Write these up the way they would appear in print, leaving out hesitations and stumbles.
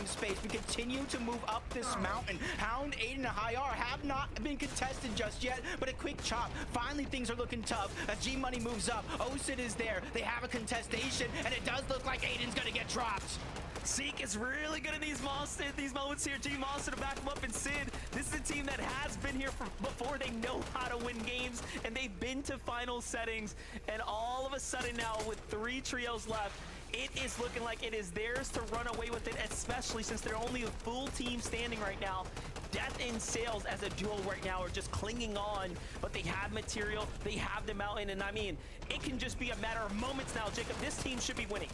of space. We continue to move up this mountain. Hound, Aiden, and Hyar have not been contested just yet, but a quick chop. Finally, things are looking tough. G-Money moves up. Osid is there. They have a contestation, and it does look like Aiden's gonna get dropped. Seek is really good at these moments here. G-Monster to back him up, and Sid, this is a team that has been here before. They know how to win games, and they've been to final settings. And all of a sudden now, with 3 trios left, it is looking like it is theirs to run away with it, especially since they're only a full team standing right now. Death and Sales as a duo right now are just clinging on, but they have material, they have the mountain, and I mean, it can just be a matter of moments now, Jacob. This team should be winning.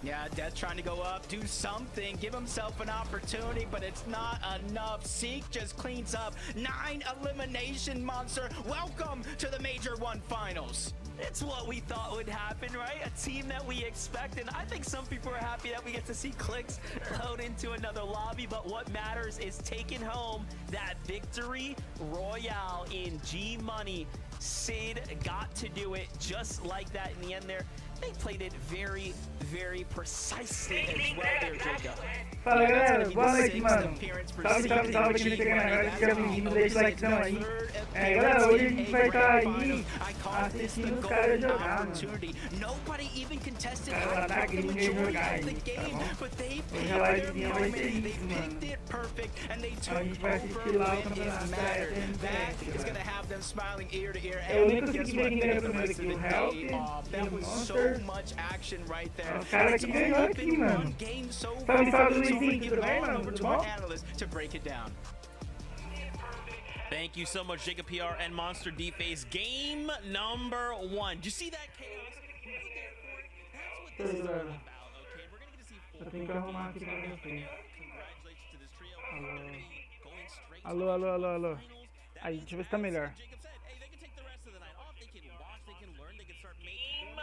Yeah, Death trying to go up, do something, give himself an opportunity, but it's not enough. Seek just cleans up. 9 elimination, Monster. Welcome to the Major 1 Finals. It's what we thought would happen, right? A team that we expect, and I think some people are happy that we get to see Clicks load into another lobby, but what matters is taking home that victory royale in G-Money. Sid got to do it just like that in the end there. They played it very, very precisely as well there, Jacob. Fala galera, boa noite, mano. Salve, salve, salve aqui no canal, seja bem-vindo, deixa o likezão aí. Galera, hoje a gente vai estar aí assistindo os caras jogar, mano. Cara, tá gringo jogar aí, tá bom? Hoje a livezinha vai ser isso, mano. Então a gente vai assistir lá o campeonato da SEMPRE. Eu nem consegui ver quem ganhou primeiro aqui, o Health e o Monster. O cara que ganhou aqui, mano. Salve, salve, Luizinho, tudo bem, mano? Tudo bom? Thank you so much, Jacob PR and Monster D-Face. Game number 1. Did you see that chaos? That's what this is all about, okay? We're gonna get to see 4 Tem que arrumar aqui pra minha frente. Congratulations to this trio. Going straight Alô, alô, alô, alô. Aí, deixa eu ver se tá melhor. Jacob said, hey, they can take the rest of the night off. They can watch, they can learn, they can start making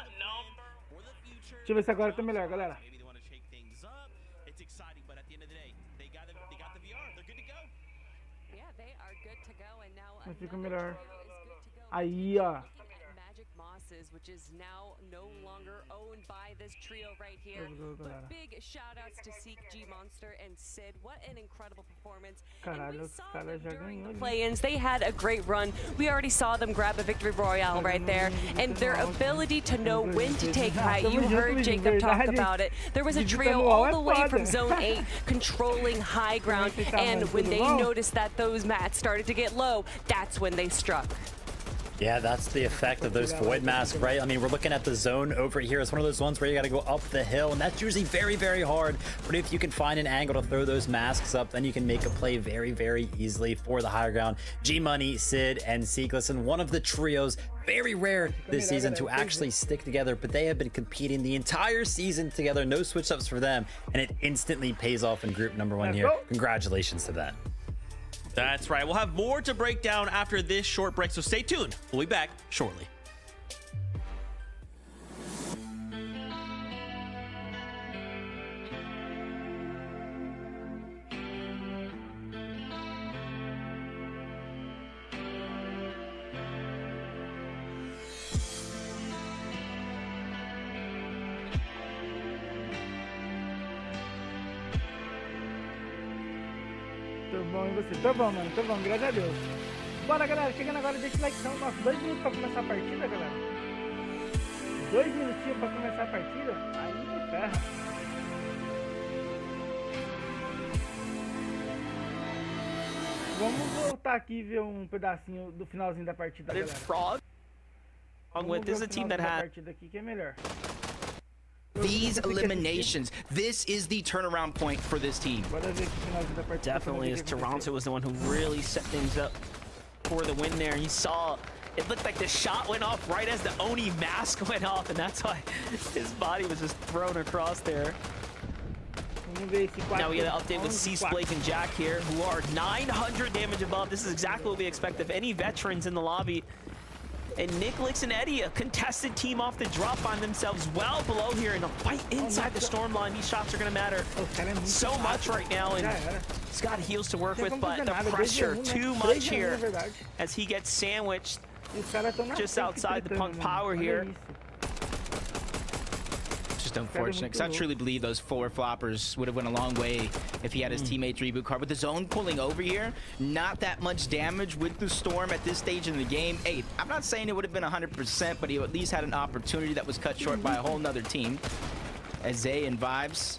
for the future. Deixa eu ver se agora tá melhor, galera. Maybe they want to shake things up. It's exciting, but at the end of the day, they got the VR. They're good to go. Yeah, they are good to go, and now Mas fica another melhor. trio is good to go. Aí, ó. Magic Mosses, which is now no longer owned by this trio right here. But big shout outs to Seek, G Monster, and Sid. What an incredible performance. Caralho, os caras já ganhou. Play-ins, they had a great run. We already saw them grab a victory royale right there, and their ability to know when to take height. You heard Jacob talk about it. There was a trio all the way from zone 8 controlling high ground, and when they noticed that those mats started to get low, that's when they struck. Yeah, that's the effect of those void masks, right? I mean, we're looking at the zone over here. It's one of those ones where you got to go up the hill, and that's usually very, very hard. But if you can find an angle to throw those masks up, then you can make a play very, very easily for the higher ground. G-Money, Sid, and Seek. Listen, one of the trios, very rare this season to actually stick together, but they have been competing the entire season together. No switch-ups for them, and it instantly pays off in group number 1 here. Congratulations to that. That's right. We'll have more to break down after this short break, so stay tuned. We'll be back shortly. Tô bom, e você? Tô bom, mano. Tô bom, graças a Deus. Bora, galera. Chegando agora, deixa o like. Nossa, 2 minutos pra começar a partida, galera. 2 minutinhos pra começar a partida. Aí me ferra. Vamos voltar aqui e ver um pedacinho do finalzinho da partida, galera. Frog. Vamos ver o finalzinho da partida aqui que é melhor. These eliminations, this is the turnaround point for this team. Definitely, as Toronto was the one who really set things up for the win there. You saw, it looked like the shot went off right as the Oni mask went off, and that's why his body was just thrown across there. Now we get an update with C-Splake and Jack here, who are 900 damage above. This is exactly what we expect of any veterans in the lobby. And Nicholas and Eddie, a contested team off the drop, find themselves well below here in a fight inside the storm line. These shots are going to matter so much right now, and he's got heals to work with, but the pressure too much here as he gets sandwiched just outside the Punk Power here. Just unfortunate, because I truly believe those 4 floppers would have went a long way if he had his teammates reboot card. With the zone pulling over here, not that much damage with the storm at this stage in the game. Hey, I'm not saying it would have been 100%, but he at least had an opportunity that was cut short by a whole nother team. As Zay and Vibes,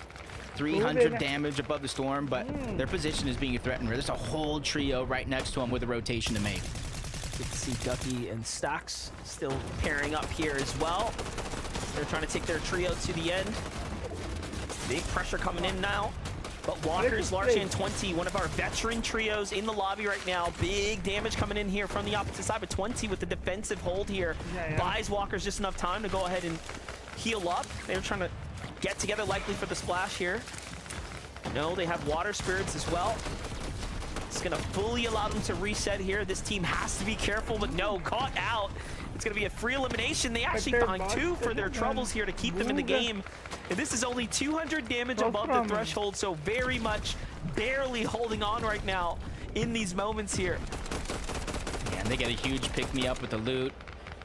300 damage above the storm, but their position is being threatened. There's a whole trio right next to him with a rotation to make. Good to see Ducky and Stacks still pairing up here as well. They're trying to take their trio to the end. Big pressure coming in now. But Walker's largely in 20, one of our veteran trios in the lobby right now. Big damage coming in here from the opposite side, but 20 with the defensive hold here. Buys Walker's just enough time to go ahead and heal up. They're trying to get together likely for the splash here. No, they have water spirits as well. It's gonna fully allow them to reset here. This team has to be careful, but no, caught out. It's gonna be a free elimination. They actually find 2 for their troubles here to keep them in the game. And this is only 200 damage above the threshold, so very much barely holding on right now in these moments here. Yeah, and they get a huge pick-me-up with the loot.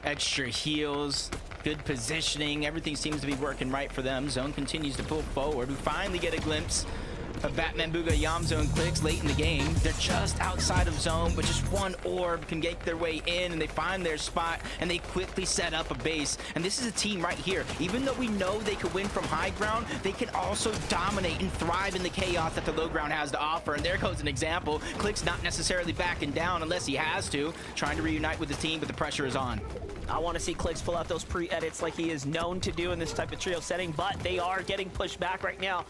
Extra heals, good positioning. Everything seems to be working right for them. Zone continues to pull forward. We finally get a glimpse of Batman Booga Yamzo and Clicks late in the game. They're just outside of zone, but just one orb can get their way in, and they find their spot, and they quickly set up a base. And this is a team right here. Even though we know they could win from high ground, they can also dominate and thrive in the chaos that the low ground has to offer. And there goes an example. Clicks not necessarily backing down unless he has to, trying to reunite with the team, but the pressure is on. I want to see Clicks pull out those pre-edits like he is known to do in this type of trio setting, but they are getting pushed back right now.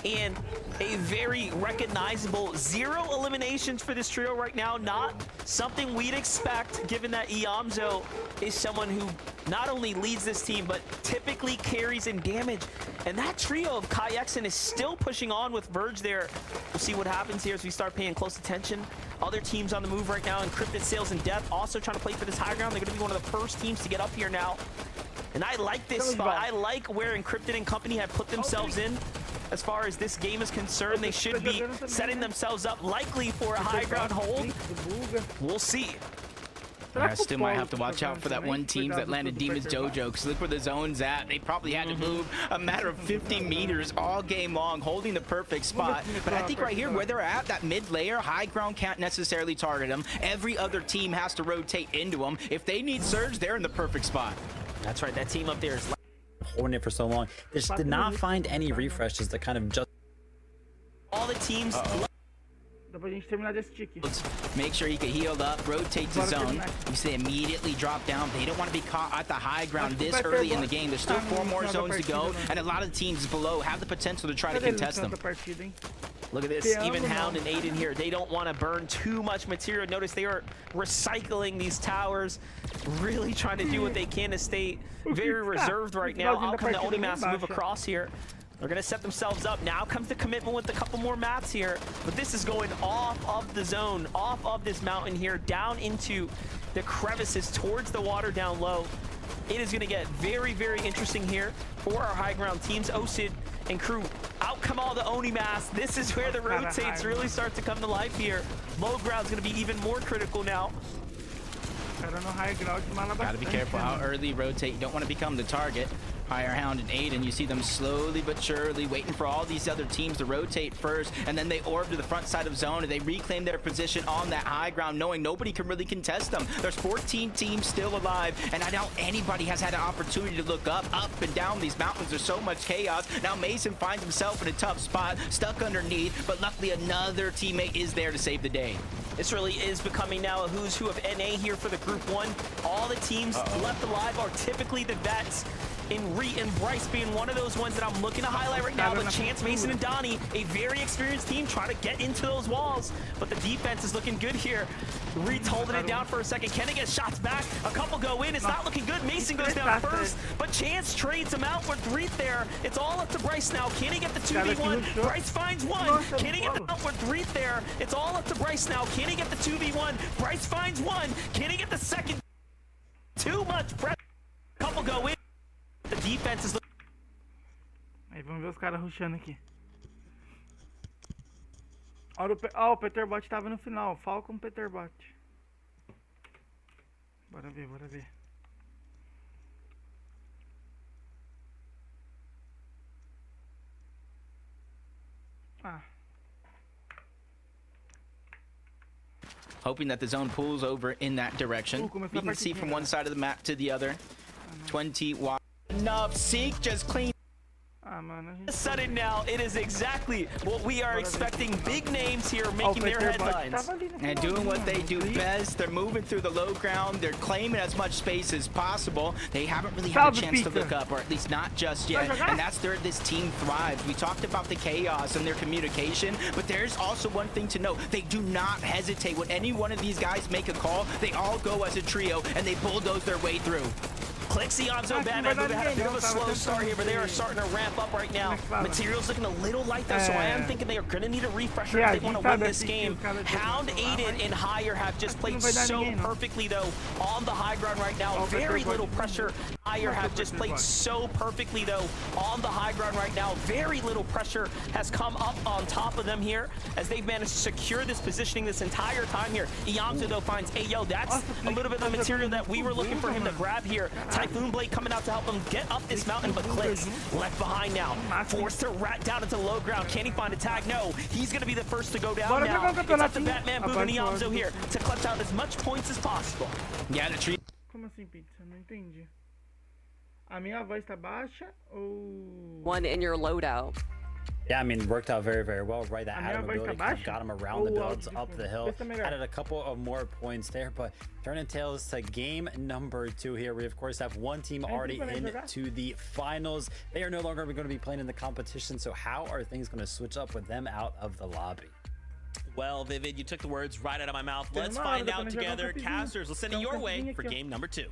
And a very recognizable 0 eliminations for this trio right now. Not something we'd expect, given that Iamzo is someone who not only leads this team, but typically carries in damage. And that trio of Kai Exen is still pushing on with Verge there. We'll see what happens here as we start paying close attention. Other teams on the move right now, Encrypted, Sales, and Death also trying to play for this high ground. They're going to be one of the first teams to get up here now. And I like this spot. I like where Encrypted and company have put themselves in. As far as this game is concerned, they should be setting themselves up likely for a high ground hold. We'll see. I still might have to watch out for that one team that landed Demon's Dojo, because look where the zone's at. They probably had to move a matter of 50 meters all game long, holding the perfect spot. But I think right here, where they're at, that mid layer, high ground can't necessarily target them. Every other team has to rotate into them. If they need surge, they're in the perfect spot. That's right, that team up there is holding it for so long. They just did not find any refreshes to kind of just... all the teams... Dá pra gente terminar desse tique. Make sure he can heal up, rotate to zone. You see they immediately drop down. They don't want to be caught at the high ground this early in the game. There's still 4 more zones to go, and a lot of teams below have the potential to try to contest them. Look at this, even Hound and Aiden here. They don't want to burn too much material. Notice they are recycling these towers, really trying to do what they can to stay very reserved right now. Out come the Onimass to move across here. They're going to set themselves up. Now comes the commitment with a couple more mats here. But this is going off of the zone, off of this mountain here, down into the crevices towards the water down low. It is going to get very, very interesting here for our high ground teams. Osid and crew, out come all the Onimass. This is where the rotates really start to come to life here. Low ground's going to be even more critical now. Gotta be careful how early you rotate. You don't want to become the target. Higher Hound and Aiden, you see them slowly but surely waiting for all these other teams to rotate first, and then they orb to the front side of zone, and they reclaim their position on that high ground, knowing nobody can really contest them. There's 14 teams still alive, and I doubt anybody has had an opportunity to look up and down these mountains. There's so much chaos. Now Mason finds himself in a tough spot, stuck underneath, but luckily another teammate is there to save the day. This really is becoming now a who's who of NA here for the Group 1. All the teams left alive are typically the vets. In Re and Bryce being one of those ones that I'm looking to highlight right now, but Chance, Mason, and Donnie, a very experienced team trying to get into those walls, but the defense is looking good here. Reed's holding it down for a second. Kenny gets shots back. A couple go in. It's not looking good. Mason goes down first, but Chance trades him out with Reed there. It's all up to Bryce now. Can he get the 2v1? Bryce finds one. Can he get the out with Reed there? It's all up to Bryce now. Can he get the 2v1? Bryce finds one. Can he get the second? Too much pressure. Couple go in. The defense is... Aí vamos ver os caras rushando aqui. Olha o Peterbot tava no final. Falcon Peterbot. Bora ver, bora ver. Ah. Hoping that the zone pulls over in that direction. You can see from one side of the map to the other. 20 wide. Enough. Seek just clean. Ah, mano, a gente... Sudden now, it is exactly what we are expecting. Big names here making their headlines. And doing what they do best. They're moving through the low ground. They're claiming as much space as possible. They haven't really had a chance to look up, or at least not just yet. And that's where this team thrives. We talked about the chaos and their communication, but there's also one thing to note. They do not hesitate. When any one of these guys make a call, they all go as a trio, and they bulldoze their way through. Clexionzo Batman had a bit of a slow start here, but they are starting to ramp up right now. Materials looking a little light though, so I am thinking they are going to need a refresher if they want to win this game. Hound, Aiden, and Higher have just played so perfectly though on the high ground right now. Very little pressure. Higher have just played so perfectly though on the high ground right now. Very little pressure has come up on top of them here as they've managed to secure this positioning this entire time here. Iamsu though finds, hey yo, that's a little bit of the material that we were looking for him to grab here. Typhoon Blade coming out to help him get up this mountain, but Clicks left behind now. Forced to rat down into low ground. Can he find a tag? No. He's going to be the first to go down now. It's up to Batman, Boog, and Iamsu here to clutch out as much points as possible. Yeah, the tree. Como assim, pizza? Não entendi. A minha voz tá baixa ou... One in your loadout. Yeah, I mean, worked out very, very well, right? That added mobility kind of got him around the builds, up the hill, added a couple of more points there, but turning tails to game number 2 here. We, of course, have one team already into the finals. They are no longer going to be playing in the competition, so how are things going to switch up with them out of the lobby? Well, Vivid, you took the words right out of my mouth. Let's find out together. Casters, we'll send it your way for game number 2.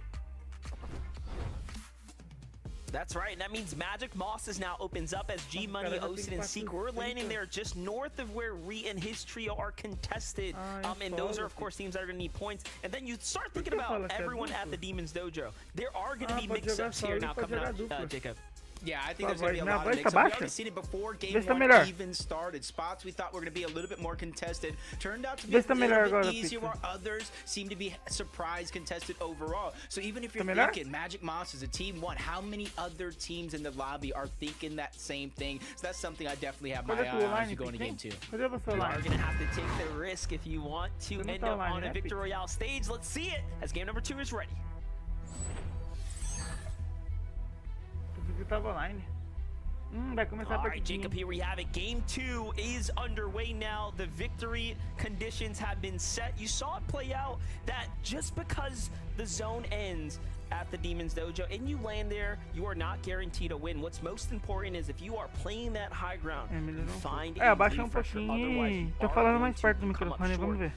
That's right, and that means Magic Mosses now opens up as G Money, Osid, and Seek. We're landing there just north of where Ree and his trio are contested. And those are, of course, teams that are going to need points. And then you start thinking about everyone at the Demon's Dojo. There are going to be mix-ups here now coming up, Jacob. Yeah, I think there's going to be a lot of mix-ups. We've already seen it before game 1 even started. Spots we thought were going to be a little bit more contested turned out to be a little bit easier, while others seem to be surprise contested overall. So even if you're thinking Magic Moss is a team 1, how many other teams in the lobby are thinking that same thing? So that's something I definitely have my eye on as you go into game 2. You are going to have to take the risk if you want to end up on a Victory Royale stage. Let's see it as game number 2 is ready. Vai começar All right, Jacob, here we have it. Game 2 is underway now. The victory conditions have been set. You saw it play out that just because the zone ends at the Demon's Dojo and you land there, you are not guaranteed a win. What's most important is if you are playing that high ground, find a refresher. Otherwise, tô falando mais perto do microfone, vamos ver.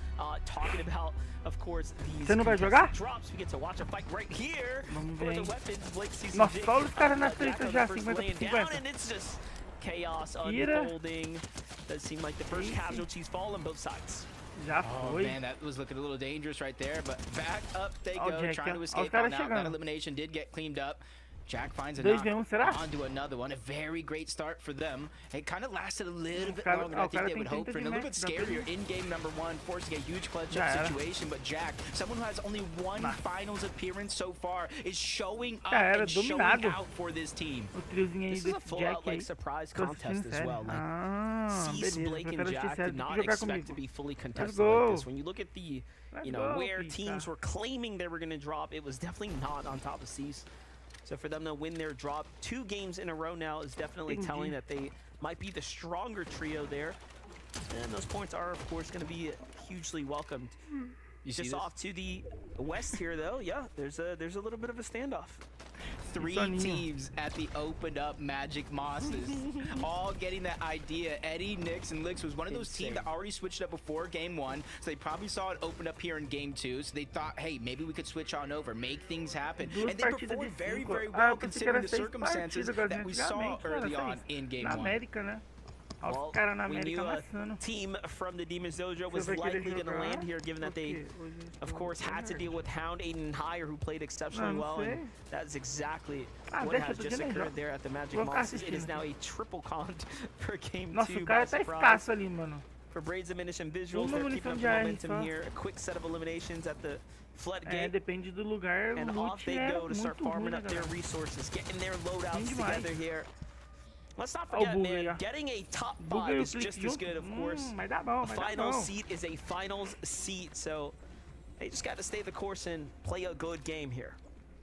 Talking about, of course, these Você não vai jogar? drops. We get to watch a fight right here. Vamos ver. Nossa, olha os caras na treta já, 50/50. And it's just chaos unfolding. Does seem like the first casualties fall on both sides. Oh man, that was looking a little dangerous right there, but back up they go, trying to escape on out. That elimination did get cleaned up. Jack finds a knock onto another one. A very great start for them. It kind of lasted a little bit longer than I think they would hope for, and a little bit scarier in game number 1, forcing a huge clutch-up situation. But Jack, someone who has only one finals appearance so far, is showing up and showing out for this team. This is a full-out like surprise contest as well. Like, Cease, Blake, and Jack did not expect to be fully contested like this. When you look at the, where teams were claiming they were going to drop, it was definitely not on top of Cease. So for them to win their drop 2 games in a row now is definitely telling that they might be the stronger trio there. And those points are, of course, going to be hugely welcomed. Just off to the west here, though, yeah, there's a little bit of a standoff. 3 teams at the opened up Magic Mosses, all getting that idea. Eddie, Nix, and Lix was one of those teams that already switched up before game 1, so they probably saw it open up here in game 2, so they thought, hey, maybe we could switch on over, make things happen. And they performed very, very well considering the circumstances that we saw early on in game 1. Well, we knew a team from the Demon's Dojo was likely going to land here, given that they, of course, had to deal with Hound, Aiden, and Higher, who played exceptionally well, and that's exactly what has just occurred there at the Magic Mosses. It is now a triple cont for game 2 by surprise. For Braids, Diminish, and Visuals, they're keeping up the momentum here. A quick set of eliminations at the floodgate, and off they go to start farming up their resources, getting their loadouts together here. Let's not forget, man, Buga. getting a top Buga 5 e o is clique just as junto. good, of course. Vai dar bom, A vai dar finals bom. seat is a finals seat, so they just got to stay the course and play a good game here.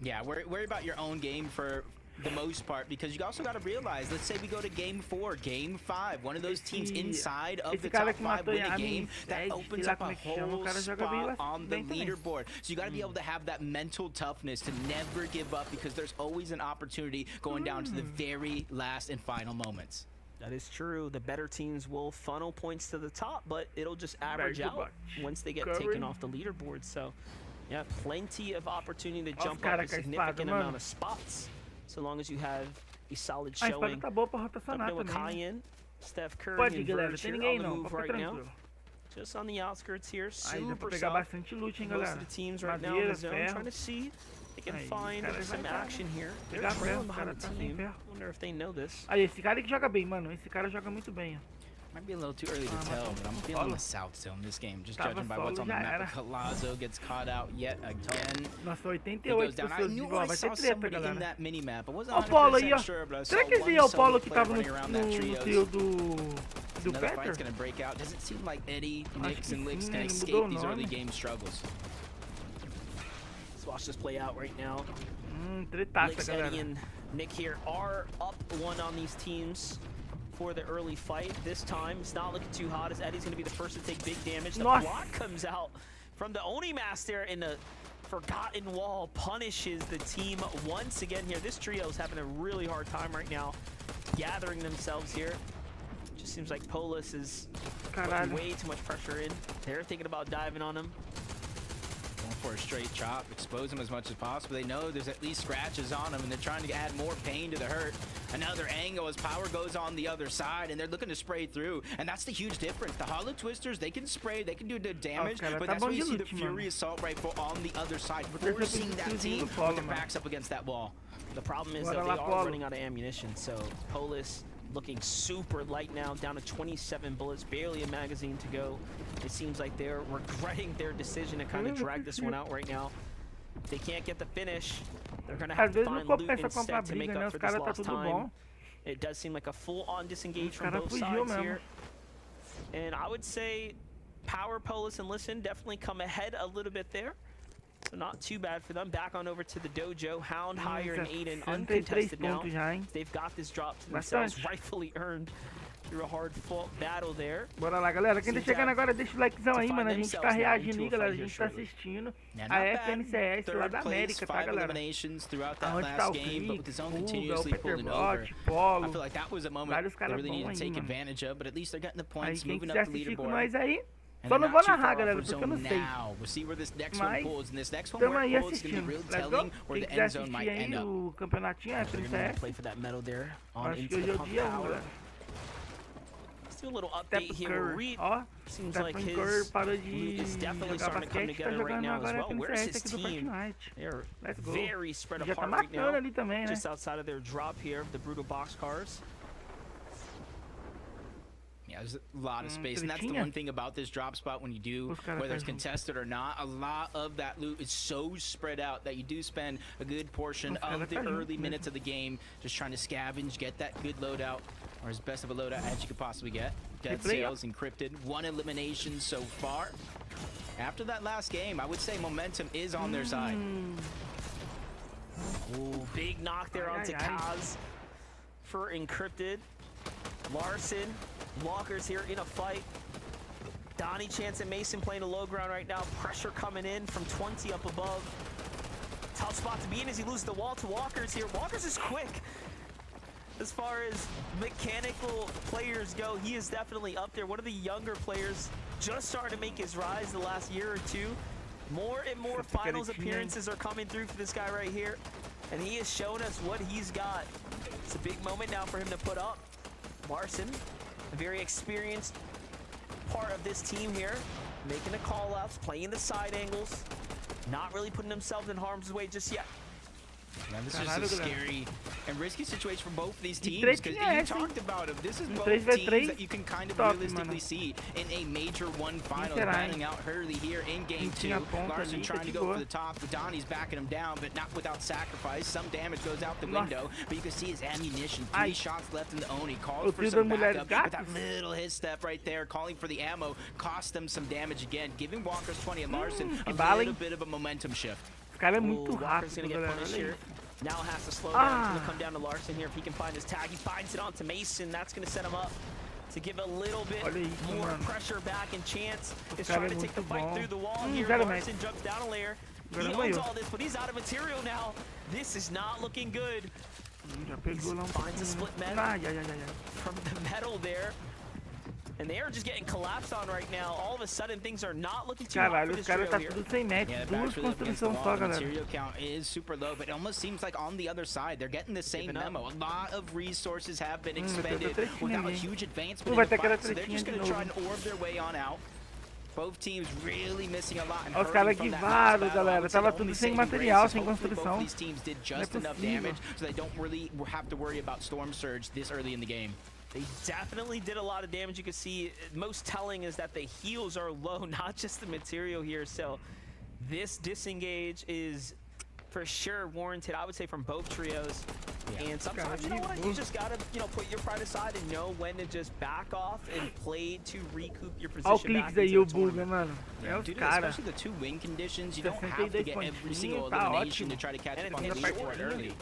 Yeah, worry about your own game for the most part, because you also got to realize, let's say we go to game 4, game 5, one of those teams inside of the top 5 win a game, that opens up a whole spot on the leaderboard. So you got to be able to have that mental toughness to never give up, because there's always an opportunity going down to the very last and final moments. That is true. The better teams will funnel points to the top, but it'll just average out once they get taken off the leaderboard. So, yeah, plenty of opportunity to jump up a significant amount of spots, so long as you have a solid A espada showing. tá boa pra rotacionar With também. Cayenne, Steph Curry, Pode ir, and galera. Verge Tem here ninguém on the não. move Pode right ficar now. tranquilo. Just on the outskirts here, Aí dá pra super pegar south. bastante loot, hein, Most galera. of the teams right now in Madeira, the zone ferro. trying to see if they can Aí, find cara, some vai dar. action here. They're Pegar ferro, trailing o behind cara the tá sem team. ferro. Wonder if they know this. Aí, esse cara que joga bem, mano. Esse cara joga muito bem, ó. Might be a little too early to tell, but I'm feeling the south zone this game, just Tava judging by what's on the solo, já map. era. Colazo gets caught out yet again. Nossa, He goes 88 down. I pessoas de knew bola. I Vai saw ter treta, somebody in galera. that mini map. I wasn't Ó o Polo aí, 100% ó. sure, but I saw Será que esse aí é one o Polo solo que player tava no running around that trio trios. do Another fight's Peter? gonna break out. Doesn't seem like Eddie, Nix, que and Licks sim, can ele escape mudou o these early nome. game struggles. Let's watch this play out right now. Tretaça, Licks, Eddie, galera. and Nick here are up 1 on these teams for the early fight. This time, it's not looking too hot, as Eddie's going to be the first to take big damage. The Nossa. block comes out from the Oni Master, and the Forgotten Wall punishes the team once again here. This trio is having a really hard time right now gathering themselves here. Just seems like Polis is putting Caralho. way too much pressure in. They're thinking about diving on him. Going for a straight chop, expose him as much as possible. They know there's at least scratches on him, and they're trying to add more pain to the hurt. Another angle as power goes on the other side, and they're looking to spray through. And that's the huge difference. The Hollow Twisters, they can spray, they can do the damage, cara, but tá that's bom where you de see the loot, mano. Fury Assault Rifle on the other side, ter forcing that feito team tudo no with their Polo, backs up against that wall. The problem is Bora that they lá, are Polo. running out of ammunition, so Polis looking super light now, down to 27 bullets, barely a magazine to go. It seems like they're regretting their decision to kind of drag this one out right now. If they can't get the finish, they're going to have Às to vezes não find loot compensa comprar instead to make briga, né? up Os for this caras tá lost tudo time. bom. It does seem like a full-on disengage from cara both fugiu sides mesmo. here. And I would say Power, Polis, and Listen definitely come ahead a little bit there. So not too bad for them. Back on over to the dojo. Hound, Higher, and Aiden 63 uncontested now. pontos já, hein? They've got this drop to themselves, Bastante. rightfully earned through a hard-fought battle there. Bora lá, galera. Quem tá Seems chegando to agora, deixa o likezão aí, find mano. A gente tá themselves now reagindo into aí, a galera. A fight here gente tá shortly. assistindo Yeah, a not bad. FNCS lá Third da place, América, tá, 5 galera? eliminations throughout that Aonde tá last o game, but with his own Fuga, o continuously Peter pulling over. Polo. I feel like that was a moment Vários they caras really bons need to aí, take mano. advantage of, but at least they're getting the Aí points, quem moving quiser up the assistir com leaderboard. nós aí, And só they're não vou not too narrar, far galera, off porque for eu não zone sei. now. We'll see where this next Mas, one pulls, and this next one tamo where aí it pulls is going to assistindo. be real Let's go. telling where Quem the quiser end zone assistir might aí end up. o campeonatinho They're gonna FNCS, play for that medal there on acho que into hoje the é o pump dia 1, power. galera. Let's do a little Steph update here. Where Curry, Reed ó. seems Steph like Curry his parou loot de is definitely jogar starting to come basquete, tá together right jogando now as agora well. Where's FNCS his aqui do team? Fortnite. They're Let's go. very spread Já tá apart right matando now. ali também, né? Just outside of their drop here of the brutal boxcars. Yeah, there's a lot of space, and that's the tretinha. one thing about this drop spot when you do, Os caras whether it's fazem. contested or not, a lot of that loot is so spread out that you do spend a good portion Os caras of the fazem early mesmo. minutes of the game just trying to scavenge, get that good loadout, or as best of a loadout as you could possibly get. Dead play, Sales encrypted, 1 elimination so far. After that last game, I would say momentum is on their side. Ooh, big knock there onto Kaz for encrypted. Larson, Walker's here in a fight. Donnie, Chance, and Mason playing a low ground right now. Pressure coming in from 20 up above. Tough spot to be in as he loses the wall to Walker's here. Walker's is quick. As far as mechanical players go, he is definitely up there. One of the younger players, just starting to make his rise the last year or two. More and more finals appearances are coming through for this guy right here. And he has shown us what he's got. It's a big moment now for him to put up. Larson, a very experienced part of this team here, making the call-outs, playing the side angles, not really putting himself in harm's way just yet. Yeah, this Caralho, is a galera. scary and risky situation for both of these E teams, três because tinha you essa, hein? talked about them. This is both 3v3 teams that you can kind of top, realistically mano. see in a major one final, será, hein? battling out Hurley here in game tinha 2. ponta Larson ali, trying tá to de go boa. for the top. Donnie's backing him down, but not without sacrifice. Some damage goes out the Nossa. window, but you can see his ammunition. Ai. 3 shots left in the Oni. O Calls for trio some das mulheres backup, but that gatas. little hit step right there, calling for the ammo, cost them some damage again, giving Walker's 20 and Larson que a bala, little hein? bit of a momentum shift. Esse cara é Ooh, muito Walker's rápido, gonna get galera. punished Olha here. isso. Now has to slow down. It's Ah. gonna come down to Larson here if he can find his tag. He finds it onto Mason. That's gonna set him up to give a little bit Olha isso, more mano. pressure back and chance. Is cara trying é to take the muito fight bom. through the wall here. zero Larson jumps down a layer. He Agora owns ganhou. all this, but he's out of material now. This is not looking good. Já pegou lá um Finds a pouquinho. split med. Ai, ai, ai, ai. From the metal there. And they are just getting collapsed on right now. All of a sudden, things are not looking too hot for Caralho, os this caras trio tá here. tudo sem match. Yeah, the Duas back's really up against the construções wall. só, The galera. material count is super low, but it almost seems like on the other side, they're getting the same Giving up. memo. A lot of resources have been vai ter expended tretinha without a ali. huge advancement vai in the ter aquela fight, so they're tretinha just de going to try and novo. orb their way on out. Both teams really missing a lot and Ó, os hurting caras from that guivaram, last battle. I galera. would say Tava the tudo only sem saving material, grace is sem hopefully both construção. these teams did just Não é enough possível. damage so they don't really have to worry about Storm Surge this early in the game. They definitely did a lot of damage. You can see most telling is that the heals are low, not just the material here. So this disengage is for sure warranted, I would say, from both trios. And sometimes, you know what, you just gotta, put your pride aside and know when to just back off and play to recoup your Olha o position back cliques aí, into o the Buga, tournament. mano. É os Dude, caras. especially the two win conditions, you don't have to get every single 62 pontinhos, tá elimination to ótimo. try to catch And up on it the finished leaderboard short. early.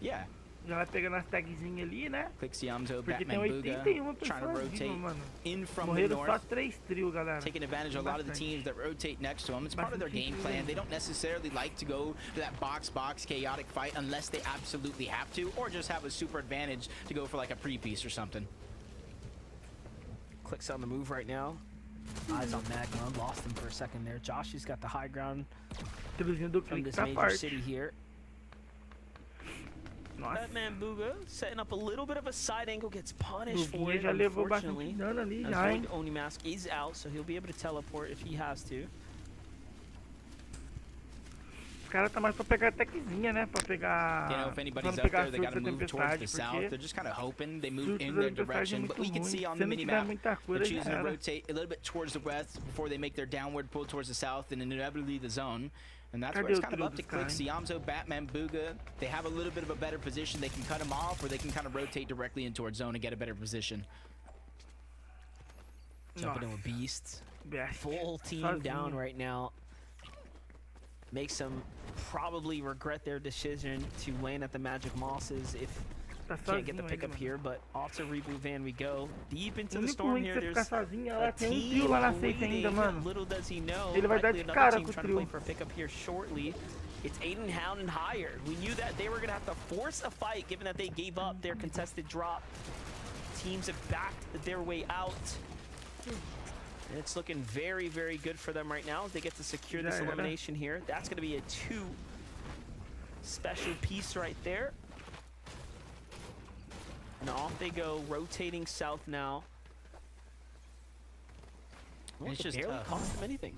Yeah. Já vai pegando as tagzinhas ali, né? Clixiamzo, Porque tem Batman Buga, 81 trying to pessoas rotate vivas, mano. in from the Morreram só north, 3 trios, galera. taking advantage of a lot of the Bastante. teams that rotate next to them. It's part of their game plan. They don't necessarily like to go to that box-box chaotic fight unless they absolutely have to, or just have a super advantage to go for like a pre-piece or something. Clicks on the move right now. Eyes on Magma, lost him for a second there. Josh has got the high ground Triozinho do from clique this tá major forte. city here. Nossa, Batman Buga setting up a little bit of a side angle, gets punished for Buguinha it, já levou unfortunately. bastante dano ali As já, hein? Void Oni Mask is out, so he'll be able to teleport if he has to. Os caras tá mais pra pegar techzinha, né? Pra pegar... You know, if anybody's pra up pegar there, they got to surtos da move towards the tempestade, south. porque They're just kind of hoping they move surtos in da their tempestade é direction. muito But we can ruim. see on Se the não tiver minimap, muita they're cura, já choosing to era. rotate a little bit towards the west before they make their downward pull towards the south and inevitably the zone. And that's where Cadê it's o kind of trio up to dos caras, Click, Siamzo, Batman, Buga. They have a little bit of a better position. They can cut them off, or they can kind of rotate directly in towards zone and get a better position. Jumping in Nossa, with Beasts. best. Full team Sozinho. down right now. Makes them probably regret their decision to land at the Magic Mosses if Tá can't get the sozinho pickup ainda, here, but off to Reboot Van we go. Deep into O the único storm ruim here, de você there's ficar sozinho é lá, a tem team trio lá na safe ainda, waiting. mano. Little does he know, Ele vai dar likely de another cara team com o trying to play trio. for a pickup here shortly. It's Aiden, Hound, and Higher. We knew that they were going to have to force a fight given that they gave up their contested drop. Teams have backed their way out. And it's looking very, very good for them right now as they get to secure this Yeah, yeah. elimination here. That's going to be a 2 special piece right there. And off they go, rotating south now. Well, It's it just barely tough. cost them anything.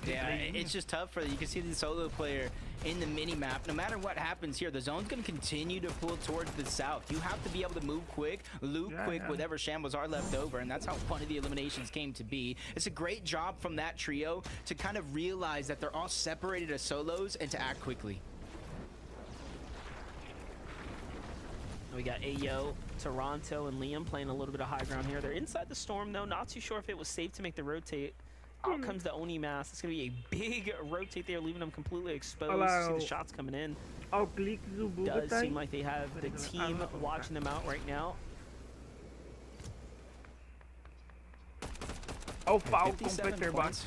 Yeah, it's just tough for you can see the solo player in the mini map. No matter what happens here, the zone's going to continue to pull towards the south. You have to be able to move quick, loot quick, yeah. whatever shambles are left over, and that's how one of the eliminations came to be. It's a great job from that trio to kind of realize that they're all separated as solos and to act quickly. We got Ayo, Toronto, and Liam playing a little bit of high ground here. They're inside the storm, though. Not too sure if it was safe to make the rotate. Out comes the Oni mask. It's going to be a big rotate there, leaving them completely exposed. Olha lá, See o- the shots coming in. Ó, o clique do Buga Does tá seem aí. like they have the team watching them out right now. Ó o pau com o 57 Peter points Box.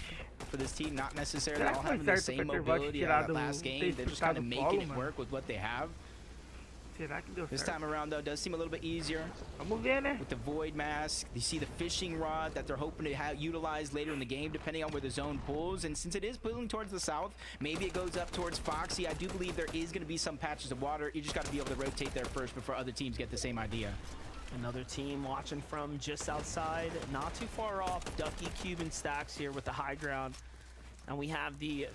for this team, not necessarily Será que all foi having the certo o same Peter Box mobility tirar as that do- last ter game. They're just kind of explicado o making polo, it mano? work with what they have. Será que deu This certo? time around, though, does seem a little bit easier. Vamos ver, né? With the Void Mask, you see the fishing rod that they're hoping to utilize later in the game, depending on where the zone pulls. And since it is pulling towards the south, maybe it goes up towards Foxy. I do believe there is going to be some patches of water. You just got to be able to rotate there first before other teams get the same idea. Another team watching from just outside, not too far off. Ducky, Cube, and Stacks here with the high ground. And we have the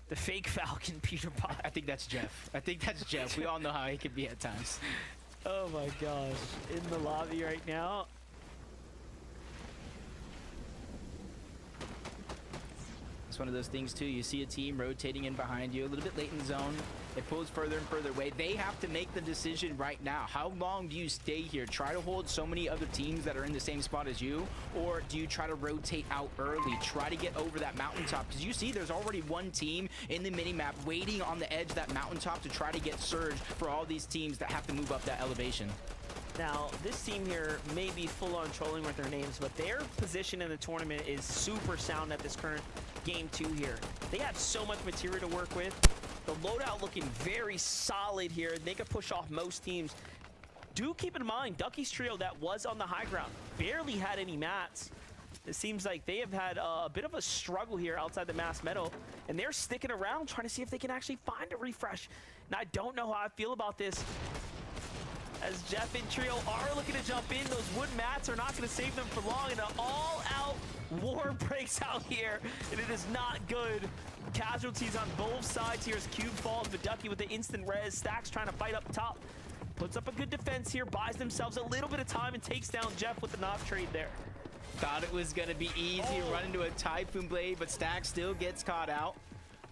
the fake Falcon, Peter Pot. I think that's Jeff. I think that's Jeff. We all know how he can be at times. Oh my gosh. In the lobby right now. It's one of those things too. You see a team rotating in behind you a little bit late in zone. It pulls further and further away. They have to make the decision right now. How long do you stay here? Try to hold so many other teams that are in the same spot as you, or do you try to rotate out early? Try to get over that mountaintop, because you see there's already one team in the mini-map waiting on the edge of that mountaintop to try to get surge for all these teams that have to move up that elevation. Now, this team here may be full on trolling with their names, but their position in the tournament is super sound at this current game 2 here. They have so much material to work with. The loadout looking very solid here. They could push off most teams. Do keep in mind, Ducky's trio that was on the high ground barely had any mats. It seems like they have had a bit of a struggle here outside the mass meadow, and they're sticking around trying to see if they can actually find a refresh. Now, I don't know how I feel about this, as Jeff and trio are looking to jump in. Those wood mats are not going to save them for long, and an all-out war breaks out here, and it is not good. Casualties on both sides here as Cube falls, but Ducky with the instant res. Stacks trying to fight up top. Puts up a good defense here, buys themselves a little bit of time, and takes down Jeff with the knock trade there. Thought it was going to be easy to run into a Typhoon Blade, but Stack still gets caught out.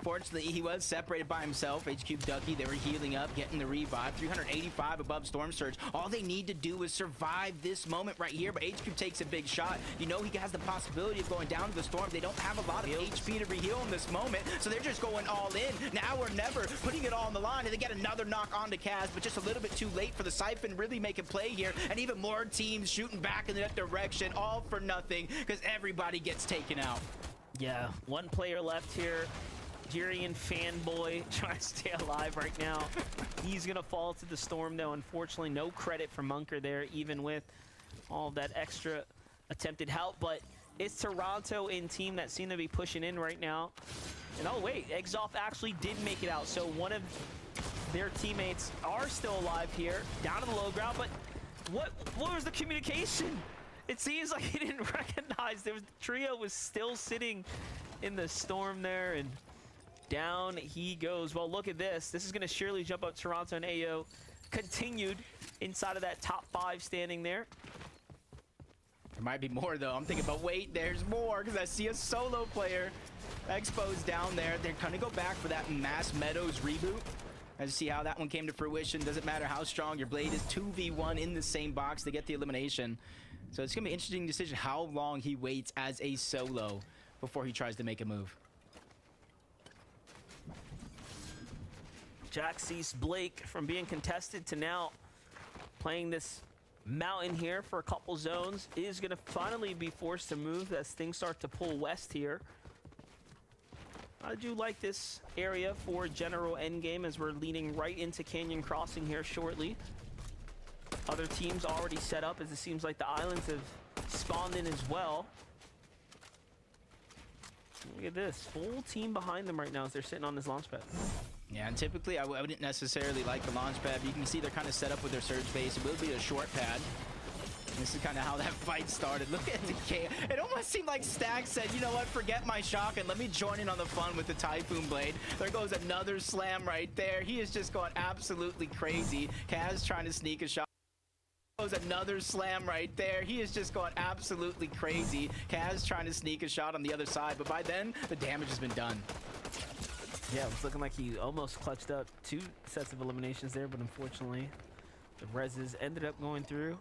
Fortunately, he was separated by himself. HQ Ducky, they were healing up, getting the revive. 385 above Storm Surge. All they need to do is survive this moment right here, but HQ takes a big shot. You know he has the possibility of going down to the Storm. They don't have a lot of HP to reheal in this moment, so they're just going all in. Now or never, putting it all on the line, and they get another knock onto Kaz, but just a little bit too late for the Siphon really making play here, and even more teams shooting back in that direction, all for nothing, because everybody gets taken out. Yeah, one player left here. Jirian fanboy trying to stay alive right now. He's gonna fall to the storm though. Unfortunately, no credit for Munker there, even with all that extra attempted help. But it's Toronto in team that seem to be pushing in right now. And oh wait, Exoff actually did make it out. So one of their teammates are still alive here, down to the low ground. But what was the communication? It seems like he didn't recognize the trio was still sitting in the storm there, and down he goes. Well, look at this. This is going to surely jump up Toronto and AO. Continued inside of that top 5 standing there. There might be more, though. I'm thinking, but wait, there's more, because I see a solo player. Expo's down there. They're going to go back for that Mass Meadows reboot. As you see how that one came to fruition. Doesn't matter how strong your blade is. 2v1 in the same box to get the elimination. So it's going to be an interesting decision how long he waits as a solo before he tries to make a move. Jack sees Blake from being contested to now playing this mountain here for a couple zones. Is going to finally be forced to move as things start to pull west here. I do like this area for general endgame as we're leading right into Canyon Crossing here shortly. Other teams already set up as it seems like the islands have spawned in as well. Look at this, full team behind them right now as they're sitting on this launch pad. Yeah, and typically I wouldn't necessarily like the launch pad. But you can see they're kind of set up with their surge base. It will be a short pad. And this is kind of how that fight started. Look at the K. It almost seemed like Stack said, you know what, forget my shock and let me join in on the fun with the Typhoon Blade. There goes another slam right there. He is just going absolutely crazy. Kaz trying to sneak a shot. Goes another slam right there. He is just going absolutely crazy. Kaz trying to sneak a shot on the other side, but by then the damage has been done. Yeah, it was looking like he almost clutched up 2 sets of eliminations there, but unfortunately the reses ended up going through.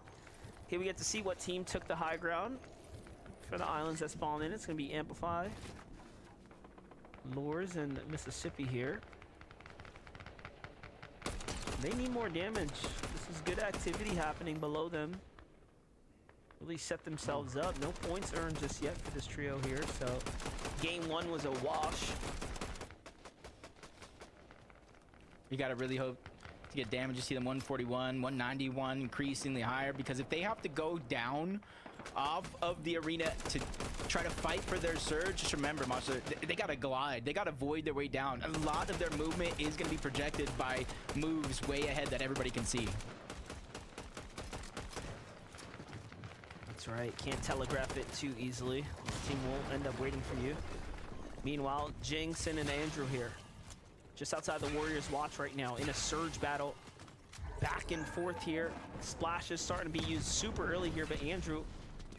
Here we get to see what team took the high ground for the islands that spawned in. It's going to be Amplify, Lures, and Mississippi here. They need more damage. This is good activity happening below them. Really set themselves up. No points earned just yet for this trio here, so game 1 was a wash. You got to really hope to get damage. You see them 141, 191, increasingly higher, because if they have to go down off of the arena to try to fight for their surge, just remember, Monster, they got to glide. They got to void their way down. A lot of their movement is going to be projected by moves way ahead that everybody can see. That's right. Can't telegraph it too easily. The team will end up waiting for you. Meanwhile, Jinxon and Andrew here, just outside the Warriors' watch right now in a surge battle. Back and forth here. Splash is starting to be used super early here, but Andrew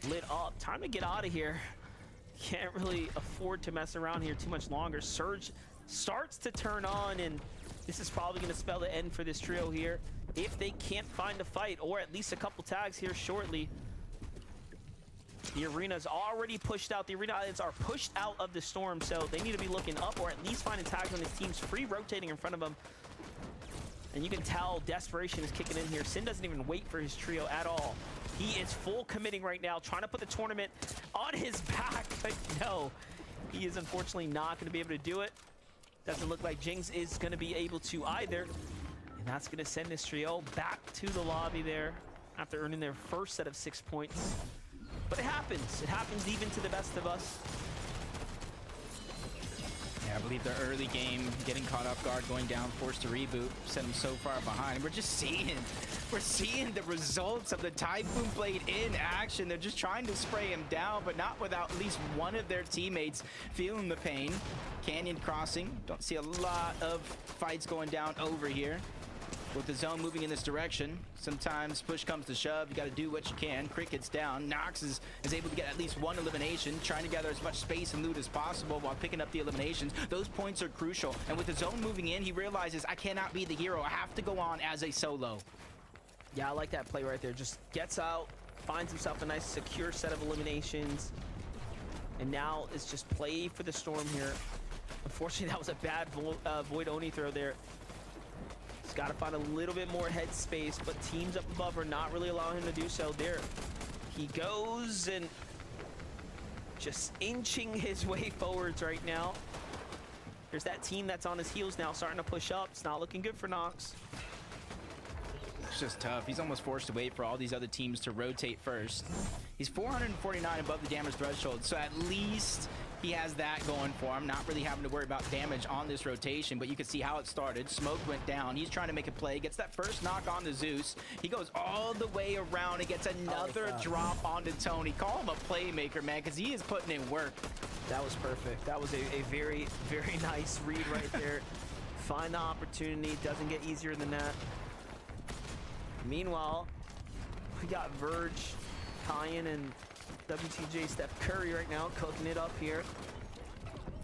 lit up. Time to get out of here. Can't really afford to mess around here too much longer. Surge starts to turn on, and this is probably going to spell the end for this trio here if they can't find a fight, or at least a couple tags here shortly. The arena's already pushed out. The arena islands are pushed out of the storm, so they need to be looking up or at least finding tags on his team's free rotating in front of them. And you can tell desperation is kicking in here. Sin doesn't even wait for his trio at all. He is full committing right now, trying to put the tournament on his back, but no, he is unfortunately not going to be able to do it. Doesn't look like Jinx is going to be able to either. And that's going to send this trio back to the lobby there after earning their first set of 6 points. But it happens. It happens even to the best of us. Yeah, I believe the early game, getting caught off guard, going down, forced to reboot, sent him so far behind. We're seeing the results of the Typhoon Blade in action. They're just trying to spray him down, but not without at least one of their teammates feeling the pain. Canyon crossing. Don't see a lot of fights going down over here. With the zone moving in this direction, sometimes push comes to shove. You got to do what you can. Cricket's down. Nox is able to get at least one elimination, trying to gather as much space and loot as possible while picking up the eliminations. Those points are crucial. And with the zone moving in, he realizes, I cannot be the hero. I have to go on as a solo. Yeah, I like that play right there. Just gets out, finds himself a nice secure set of eliminations. And now it's just play for the storm here. Unfortunately, that was a bad Void Oni throw there. He's got to find a little bit more headspace, but teams up above are not really allowing him to do so. There he goes, and just inching his way forwards right now. There's that team that's on his heels now, starting to push up. It's not looking good for Nox. It's just tough. He's almost forced to wait for all these other teams to rotate first. He's 449 above the damage threshold, so at least he has that going for him, not really having to worry about damage on this rotation, but you can see how it started. Smoke went down. He's trying to make a play, gets that first knock on the Zeus. He goes all the way around and gets another drop onto Tony. Call him a playmaker, man, because he is putting in work. That was perfect. That was a very, very nice read right there. Find the opportunity. Doesn't get easier than that. Meanwhile, we got Verge, Kyan, and WTJ Steph Curry right now cooking it up here.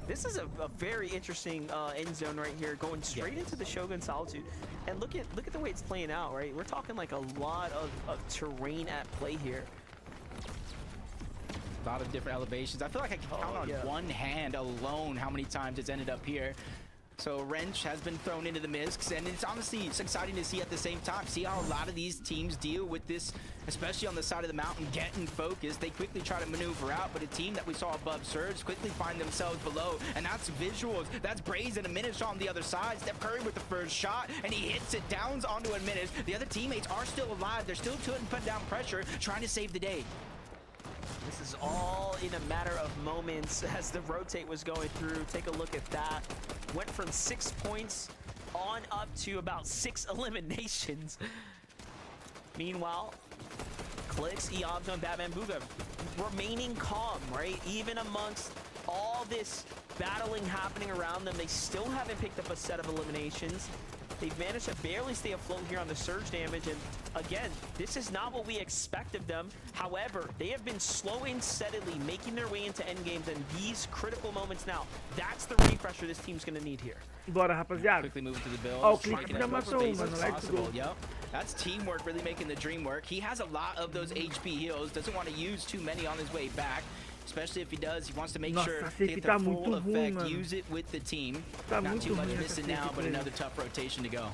This is a very interesting end zone right here, going straight into the Shogun Solitude. And look at the way it's playing out, right? We're talking like a lot of terrain at play here. A lot of different elevations. I feel like I can count on one hand alone how many times it's ended up here. So Wrench has been thrown into the mix, and it's honestly exciting to see at the same time. See how a lot of these teams deal with this, especially on the side of the mountain, getting focused. They quickly try to maneuver out, but a team that we saw above Surge quickly find themselves below, and that's visuals. That's Brazen and Minish on the other side. Steph Curry with the first shot, and he hits it, downs onto a Minish. The other teammates are still alive. They're still putting down pressure, trying to save the day. This is all in a matter of moments as the rotate was going through. Take a look at that. Went from 6 points on up to about 6 eliminations. Meanwhile, Clicks, Eobs, and Batman Booga remaining calm, right? Even amongst all this battling happening around them, they still haven't picked up a set of eliminations. They've managed to barely stay afloat here on the surge damage, and again, this is not what we expect of them. However, they have been slow and steadily making their way into endgames, and these critical moments now, that's the refresher this team's going to need here. Bora, rapaziada. Quickly moving to the build. Oh, click já matou um, mano. Let's go. Yep. That's teamwork really making the dream work. He has a lot of those HP heals. Doesn't want to use too many on his way back. Especially if he does, he wants to make sure to get the full effect, use it with the team. Not too much missing now, but another tough rotation to go.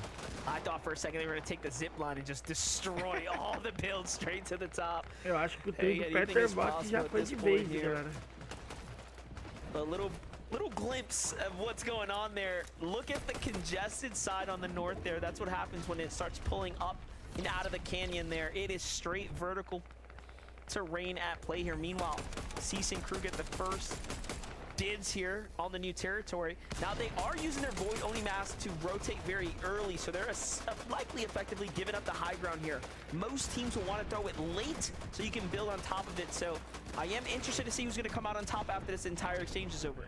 I thought for a second they were going to take the zip line and just destroy all the builds straight to the top. Eu acho que o tempo do Peter Bot já foi de vez, galera. A little glimpse of what's going on there. Look at the congested side on the north there. That's what happens when it starts pulling up and out of the canyon there. It is straight vertical terrain at play here. Meanwhile, Cease and crew get the first dibs here on the new territory. Now they are using their Void Oni mask to rotate very early, so they're likely effectively giving up the high ground here. Most teams will want to throw it late so you can build on top of it. So I am interested to see who's going to come out on top after this entire exchange is over.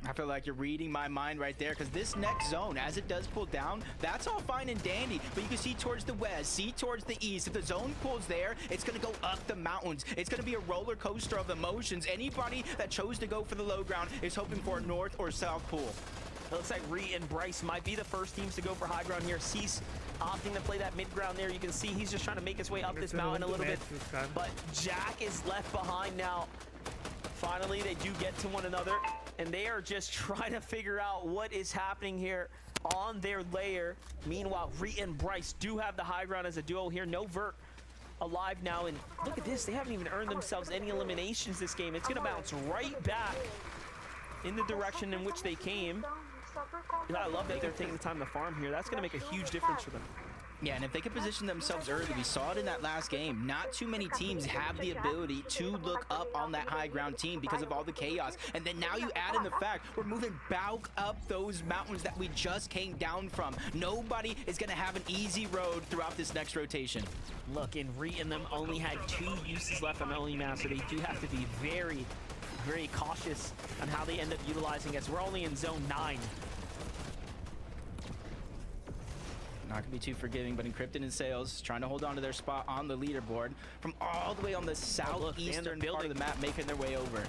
I feel like you're reading my mind right there, because this next zone, as it does pull down, that's all fine and dandy, but you can see towards the west, see towards the east. If the zone pulls there, it's going to go up the mountains. It's going to be a roller coaster of emotions. Anybody that chose to go for the low ground is hoping for a north or south pool. It looks like Ree and Bryce might be the first teams to go for high ground here. Cease opting to play that mid ground there. You can see he's just trying to make his way up this mountain a little bit, but Jack is left behind now. Finally, they do get to one another, and they are just trying to figure out what is happening here on their layer. Meanwhile, Ree and Bryce do have the high ground as a duo here. No Vert alive now, and look at this. They haven't even earned themselves any eliminations this game. It's going to bounce right back in the direction in which they came. And I love that they're taking the time to farm here. That's going to make a huge difference for them. Yeah, and if they can position themselves early, we saw it in that last game. Not too many teams have the ability to look up on that high ground team because of all the chaos. And then now you add in the fact we're moving back up those mountains that we just came down from. Nobody is going to have an easy road throughout this next rotation. Look, and Ree and them only had 2 uses left on Only Master. They do have to be very, very cautious on how they end up utilizing us. We're only in zone 9. Not gonna be too forgiving, but Encrypted and Sales trying to hold on to their spot on the leaderboard from all the way on the southeastern part of the map, making their way over.